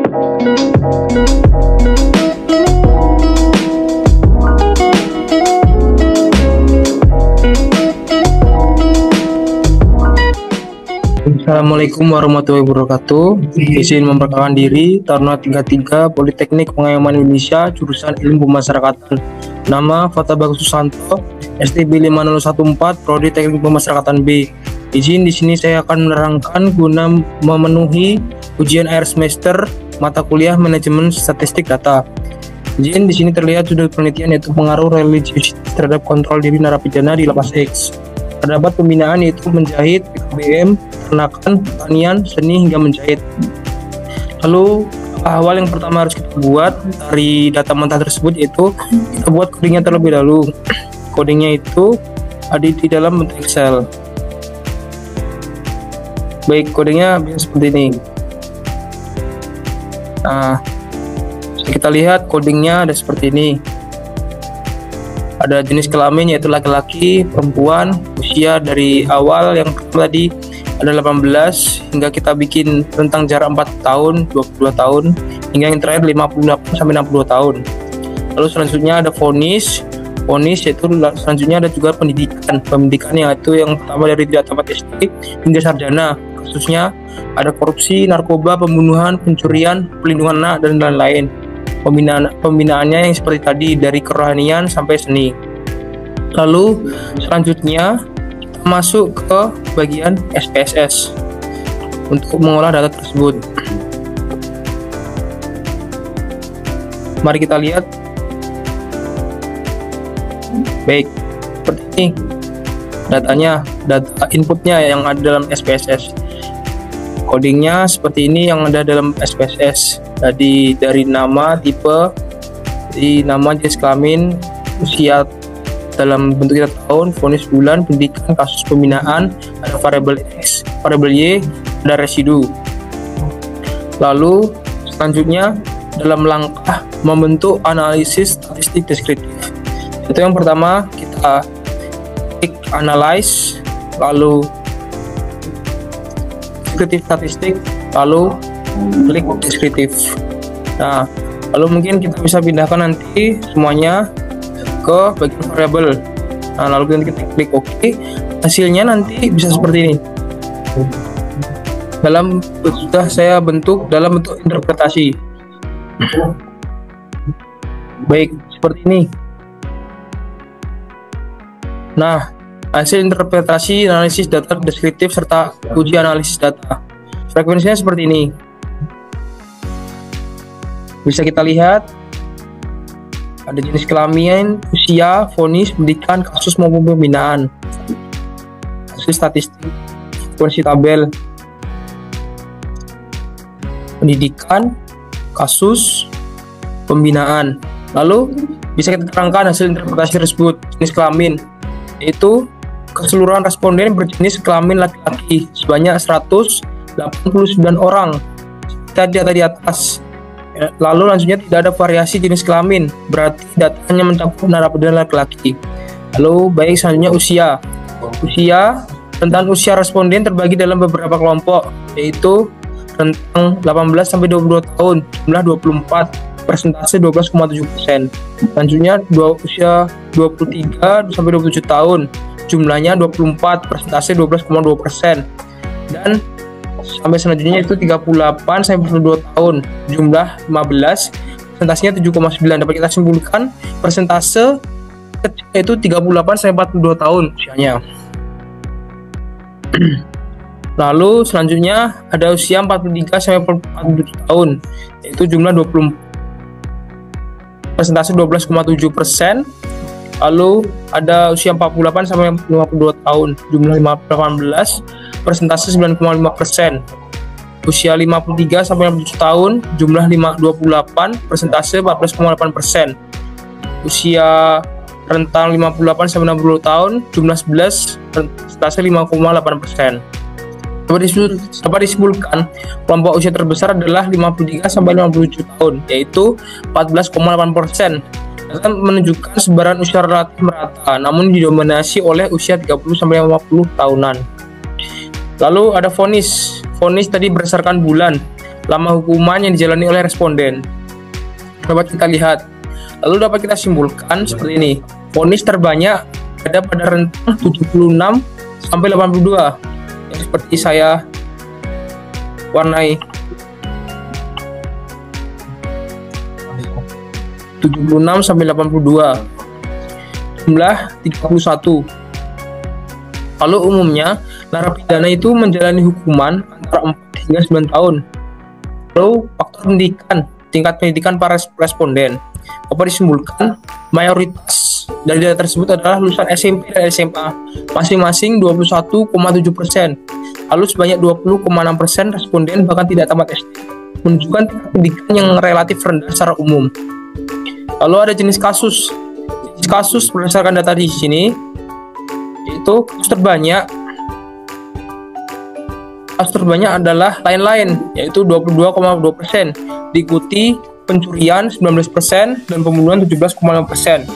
Assalamualaikum warahmatullahi wabarakatuh. Izin memperkenalkan diri, Taruna 33 Politeknik Pengayoman Indonesia, jurusan Ilmu Pemasyarakatan. Nama Fata Bagus Susanto, STB 5014, Prodi Teknik Pemasyarakatan B. Izin di sini saya akan menerangkan guna memenuhi ujian akhir semester mata kuliah Manajemen Statistik Data. Izin di sini terlihat sudut penelitian yaitu pengaruh religiusitas terhadap kontrol diri narapidana di Lapas X. Terdapat pembinaan yaitu menjahit, PKBM, peternakan, pertanian, seni hingga menjahit. Lalu awal yang pertama harus kita buat dari data mentah tersebut yaitu kita buat codingnya terlebih dahulu. Codingnya itu ada di dalam bentuk Excel. Baik, codingnya bisa seperti ini. Nah, kita lihat codingnya ada seperti ini. Ada jenis kelamin yaitu laki-laki, perempuan, usia dari awal yang pertama tadi ada 18 hingga kita bikin rentang jarak 4 tahun, 22 tahun hingga yang terakhir 58 sampai 62 tahun. Lalu selanjutnya ada vonis yaitu selanjutnya ada juga pendidikan yaitu yang pertama dari tidak tamat SD hingga sarjana. Kasusnya ada korupsi, narkoba, pembunuhan, pencurian, pelindungan anak dan lain-lain. Pembinaannya yang seperti tadi dari kerohanian sampai seni. Lalu selanjutnya kita masuk ke bagian SPSS untuk mengolah data tersebut. Mari kita lihat. Baik, seperti ini datanya, data inputnya yang ada dalam SPSS. Codingnya seperti ini yang ada dalam SPSS. Jadi dari nama, tipe, di nama, jenis kelamin, usia dalam bentuk kita tahun, vonis bulan, pendidikan, kasus pembinaan, ada variabel X, variabel Y, ada residu. Lalu selanjutnya dalam langkah membentuk analisis statistik deskriptif. Itu yang pertama kita klik analyze, lalu deskriptif statistik, lalu klik deskriptif. Nah, lalu mungkin kita bisa pindahkan nanti semuanya ke bagian variabel. Nah, lalu kita klik OK. Hasilnya nanti bisa seperti ini. Sudah saya bentuk dalam bentuk interpretasi. Baik, seperti ini. Nah, hasil interpretasi, analisis data deskriptif serta uji analisis data. Frekuensinya seperti ini. Bisa kita lihat ada jenis kelamin, usia, vonis, pendidikan, kasus maupun pembinaan, hasil statistik, frekuensi tabel, pendidikan, kasus, pembinaan. Lalu bisa kita terangkan hasil interpretasi tersebut. Jenis kelamin yaitu keseluruhan responden berjenis kelamin laki-laki sebanyak 189 orang. Data di atas. Lalu lanjutnya tidak ada variasi jenis kelamin, berarti datanya mencakup narapidana laki-laki. Lalu baik selanjutnya usia, rentang usia responden terbagi dalam beberapa kelompok, yaitu rentang 18 sampai 22 tahun, jumlah 24, persentase 12,7%. Selanjutnya usia 23 sampai 27 tahun, jumlahnya 24, persentase 12,2%. Dan sampai selanjutnya itu 38 sampai 42 tahun, jumlah 15, persentasenya 7,9. Dapat kita simpulkan persentase itu 38 sampai 42 tahun usianya. Lalu selanjutnya ada usia 43 sampai 47 tahun, yaitu jumlah 20, persentase 12,7%. Lalu ada usia 48 sampai 52 tahun, jumlah 18, persentase 9,5%. Usia 53 sampai 57 tahun, jumlah 28, persentase 14,8%. Usia rentang 58 sampai 60 tahun, jumlah 11, persentase 5,8%. Dapat disimpulkan kelompok usia terbesar adalah 53 sampai 57 tahun, yaitu 14,8%. Data menunjukkan sebaran usia relatif merata, namun didominasi oleh usia 30 sampai 50 tahunan. Lalu ada vonis tadi berdasarkan bulan. lama hukuman yang dijalani oleh responden. Dapat kita lihat. Lalu dapat kita simpulkan seperti ini. Vonis terbanyak ada pada rentang 76 sampai 82. Yang seperti saya warnai. 76 sampai 82. Jumlah 31. Lalu umumnya narapidana itu menjalani hukuman antara 4 hingga 9 tahun. Lalu faktor pendidikan, tingkat pendidikan para responden. Dapat disimpulkan mayoritas dari data tersebut adalah lulusan SMP dan SMA, masing-masing 21,7%. Lalu sebanyak 20,6% responden bahkan tidak tamat SD, menunjukkan tingkat pendidikan yang relatif rendah secara umum. Lalu ada jenis kasus. Jenis kasus berdasarkan data di sini, yaitu kasus terbanyak adalah lain-lain, yaitu 22,2%, diikuti pencurian 19% dan pembunuhan 17,5%.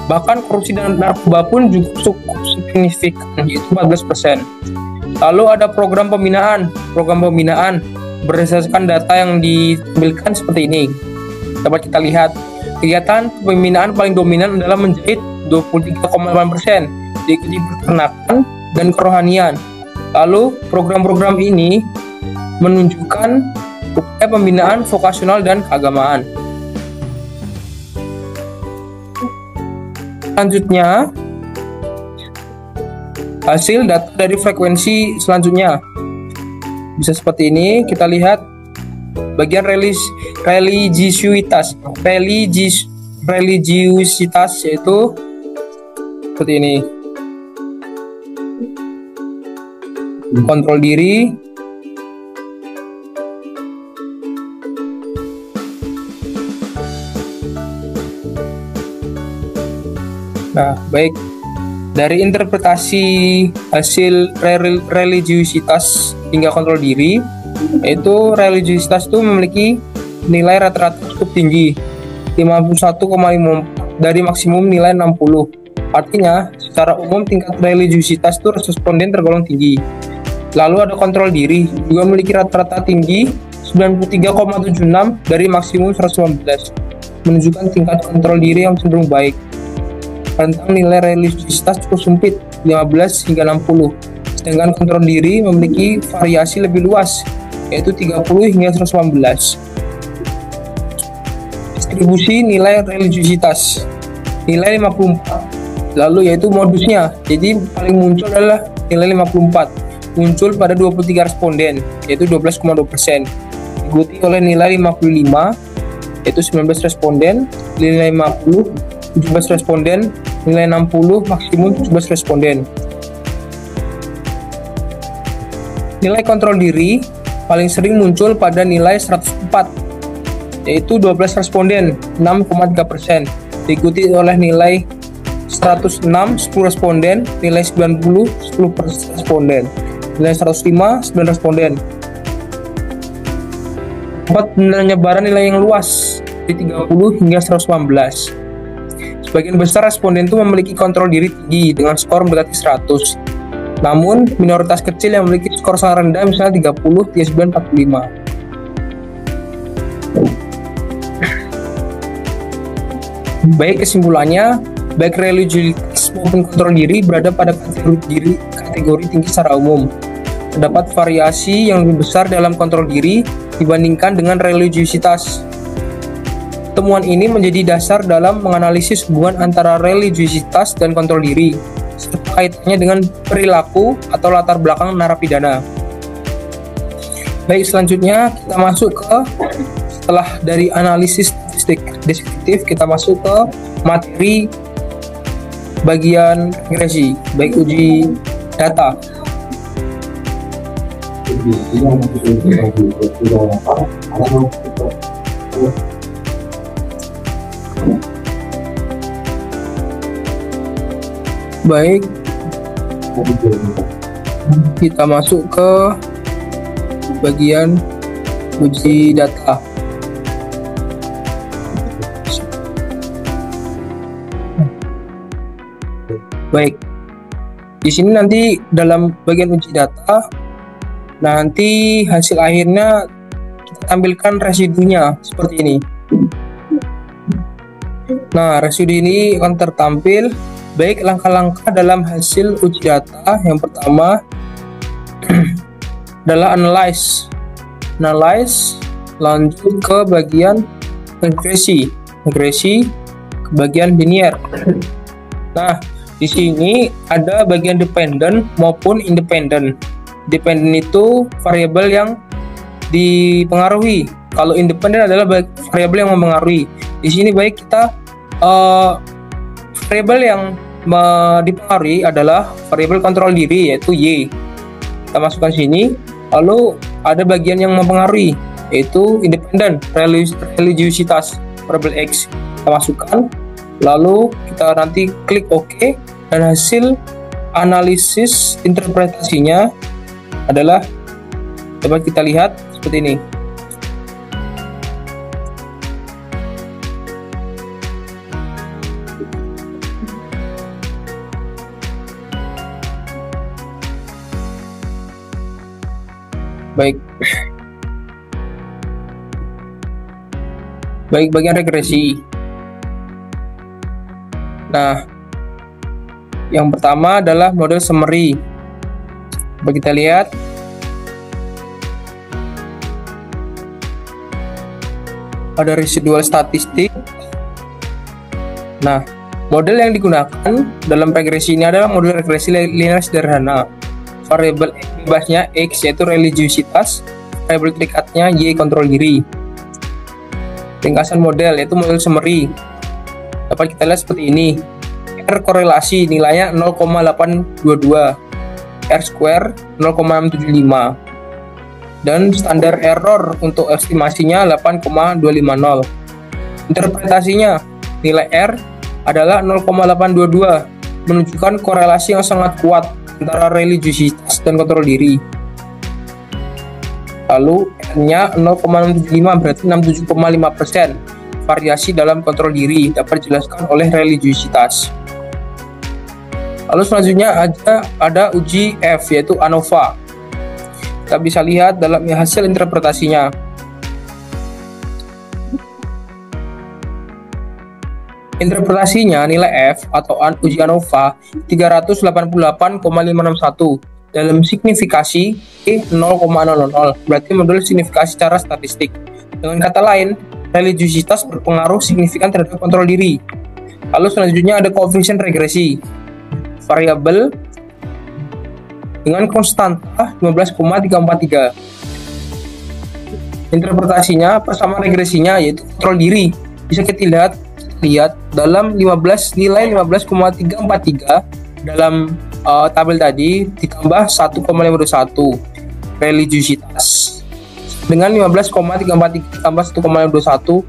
Bahkan korupsi dan narkoba pun juga cukup signifikan, yaitu 14%. Lalu ada program pembinaan. Program pembinaan berdasarkan data yang ditampilkan seperti ini. Dapat kita lihat, kegiatan pembinaan paling dominan adalah menjahit 23,8%, diikuti peternakan dan kerohanian. Lalu program-program ini menunjukkan upaya pembinaan vokasional dan keagamaan. Selanjutnya, hasil data dari frekuensi selanjutnya bisa seperti ini. Kita lihat bagian religiusitas yaitu seperti ini. Kontrol diri, nah baik, dari interpretasi hasil religiusitas hingga kontrol diri, yaitu religiusitas itu memiliki nilai rata-rata cukup tinggi, 51,5 dari maksimum nilai 60. Artinya secara umum tingkat religiusitas itu responden tergolong tinggi. Lalu ada kontrol diri, juga memiliki rata-rata tinggi 93,76 dari maksimum 119, menunjukkan tingkat kontrol diri yang cenderung baik. Rentang nilai religiusitas cukup sempit, 15 hingga 60, sedangkan kontrol diri memiliki variasi lebih luas, yaitu 30 hingga 119. Distribusi nilai religiusitas, nilai 54. Lalu yaitu modusnya, jadi paling muncul adalah nilai 54. Muncul pada 23 responden, yaitu 12,2%. Diikuti oleh nilai 55, yaitu 19 responden, nilai 50, 17 responden, nilai 60, maksimum 17 responden. Nilai kontrol diri paling sering muncul pada nilai 104, yaitu 12 responden, 6,3%. Diikuti oleh nilai 106, 10 responden, nilai 90, 10 responden, nilai 105, 9 responden. Dapat penyebaran nilai yang luas di 30 hingga 119. Sebagian besar responden itu memiliki kontrol diri tinggi dengan skor mendekati 100. Namun minoritas kecil yang memiliki skor sangat rendah, misalnya 30, 39, 45. Baik, kesimpulannya, baik religiusitas maupun kontrol diri berada pada kategori tinggi secara umum. Terdapat variasi yang lebih besar dalam kontrol diri dibandingkan dengan religiusitas. Temuan ini menjadi dasar dalam menganalisis hubungan antara religiusitas dan kontrol diri, serta kaitannya dengan perilaku atau latar belakang narapidana. Baik, selanjutnya kita masuk ke, setelah dari analisis statistik deskriptif, kita masuk ke materi bagian regresi, baik uji data. Baik, kita masuk ke bagian uji data. Baik, di sini nanti dalam bagian uji data, nanti hasil akhirnya kita tampilkan residunya seperti ini. Nah, residu ini akan tertampil. Baik, langkah-langkah dalam hasil uji data. Yang pertama adalah analyze, lanjut ke bagian regresi ke bagian linear. Nah, di sini ada bagian dependent maupun independent. Dependent itu variabel yang dipengaruhi. Kalau independent adalah variabel yang mempengaruhi. Di sini baik kita variabel yang dipengaruhi adalah variabel kontrol diri, yaitu Y. Kita masukkan sini. Lalu ada bagian yang mempengaruhi, yaitu independent religiositas, variabel X. Kita masukkan. Lalu kita nanti klik OK, dan hasil analisis interpretasinya adalah dapat kita lihat seperti ini. Baik, bagian regresi. Nah, yang pertama adalah model summary. Coba kita lihat. Ada residual statistik. Nah, model yang digunakan dalam regresi ini adalah model regresi linear sederhana. Variabel bebasnya X, yaitu religiositas, variabel terikatnya Y, kontrol diri. Ringkasan model yaitu model summary. Dapat kita lihat seperti ini. R korelasi nilainya 0,822, R square 0,675, dan standar error untuk estimasinya 8,250. Interpretasinya, nilai R adalah 0,822, menunjukkan korelasi yang sangat kuat antara religiositas dan kontrol diri. Lalu R-nya 0,675, berarti 67,5%. Variasi dalam kontrol diri dapat dijelaskan oleh religiositas. Lalu selanjutnya ada uji F, yaitu ANOVA. Kita bisa lihat dalam hasil interpretasinya. Interpretasinya nilai F atau uji ANOVA 388,561 dalam signifikasi E 0,00, berarti model signifikasi secara statistik. Dengan kata lain, religiositas berpengaruh signifikan terhadap kontrol diri. Lalu selanjutnya ada koefisien regresi, variabel dengan konstanta 15,343. Interpretasinya persamaan regresinya yaitu kontrol diri. Bisa kita lihat dalam nilai 15,343 dalam tabel tadi ditambah 1,521 religiositas dengan 15,343 tambah 1,521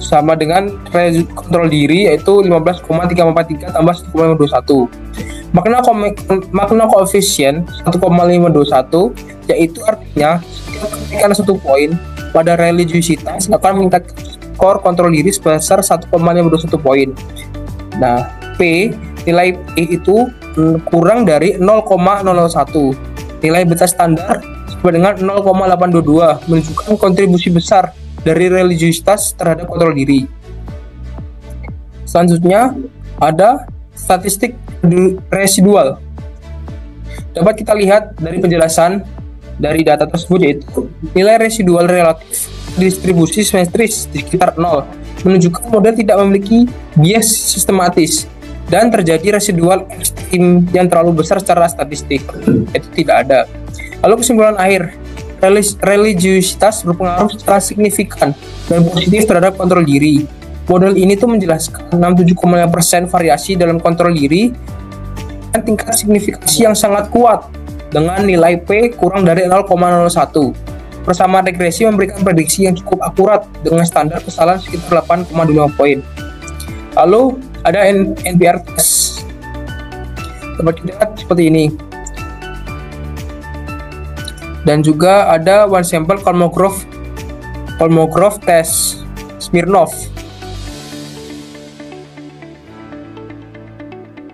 sama dengan kontrol diri, yaitu 15,343 tambah 1,521. Makna koefisien 1,521 yaitu artinya ketika satu poin pada religiositas akan meningkatkan skor kontrol diri sebesar 1,521 poin. Nah, nilai P itu kurang dari 0,001. Nilai beta standar sama dengan 0,822, menunjukkan kontribusi besar dari religiositas terhadap kontrol diri. Selanjutnya ada statistik residual. Dapat kita lihat dari penjelasan dari data tersebut, yaitu nilai residual relatif distribusi simetris di sekitar 0, menunjukkan model tidak memiliki bias sistematis dan terjadi residual ekstrim yang terlalu besar secara statistik, itu tidak ada. Lalu kesimpulan akhir, religiositas berpengaruh secara signifikan dan positif terhadap kontrol diri. Model ini tuh menjelaskan 67,5% variasi dalam kontrol diri dan tingkat signifikasi yang sangat kuat dengan nilai P kurang dari 0,01. Persamaan regresi memberikan prediksi yang cukup akurat dengan standar kesalahan sekitar 8,25 poin. Lalu ada NPR test. Dapat dilihat seperti ini. Dan juga ada one sample Kolmogorov test Smirnov.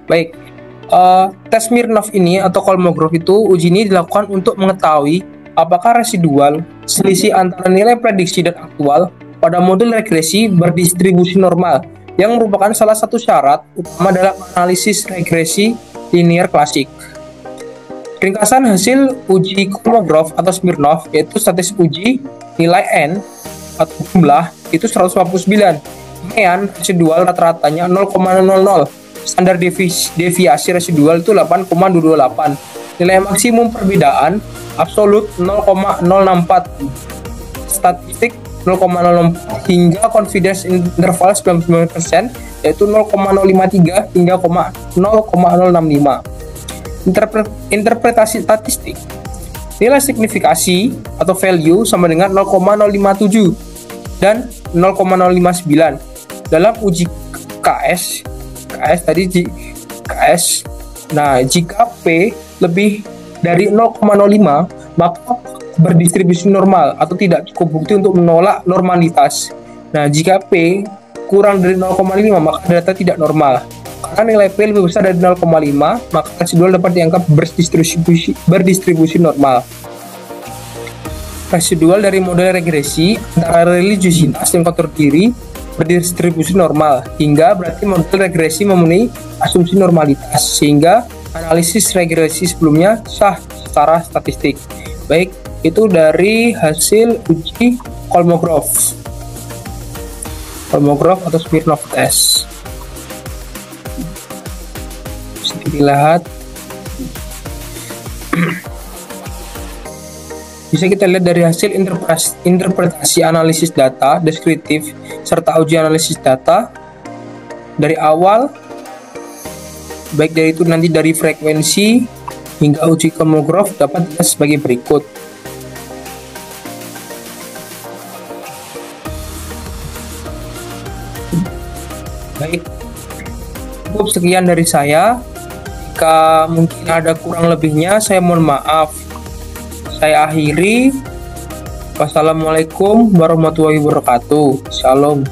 Baik, tes Smirnov ini atau Kolmogorov itu uji ini dilakukan untuk mengetahui apakah residual, selisih antara nilai prediksi dan aktual pada model regresi berdistribusi normal, yang merupakan salah satu syarat utama dalam analisis regresi linear klasik. Ringkasan hasil uji Kolmogorov atau Smirnov yaitu statistik uji nilai N atau jumlah itu 149, kemudian residual rata-ratanya 0,00, standar deviasi residual itu 8,228, nilai maksimum perbedaan absolut 0,064, statistik 0,04 hingga confidence interval 99% yaitu 0,053 hingga 0,065. Interpretasi statistik, nilai signifikasi atau value sama dengan 0,057 dan 0,059 dalam uji KS tadi KS. Nah, jika P lebih dari 0,05 maka berdistribusi normal atau tidak cukup bukti untuk menolak normalitas. Nah, jika P kurang dari 0,5 maka data tidak normal. Karena nilai P lebih besar dari 0,5 maka residual dapat dianggap berdistribusi normal. Residual dari model regresi antara religiositas dan kontrol diri berdistribusi normal, hingga berarti model regresi memenuhi asumsi normalitas, sehingga analisis regresi sebelumnya sah secara statistik. Baik, itu dari hasil uji Kolmogorov atau Smirnov test. Bisa dilihat, bisa kita lihat dari hasil interpretasi analisis data deskriptif serta uji analisis data dari awal, baik dari itu nanti dari frekuensi hingga uji Kolmogorov dapat dilihat sebagai berikut. Baik, cukup sekian dari saya. Jika mungkin ada kurang lebihnya, saya mohon maaf. Saya akhiri. Wassalamualaikum warahmatullahi wabarakatuh. Shalom.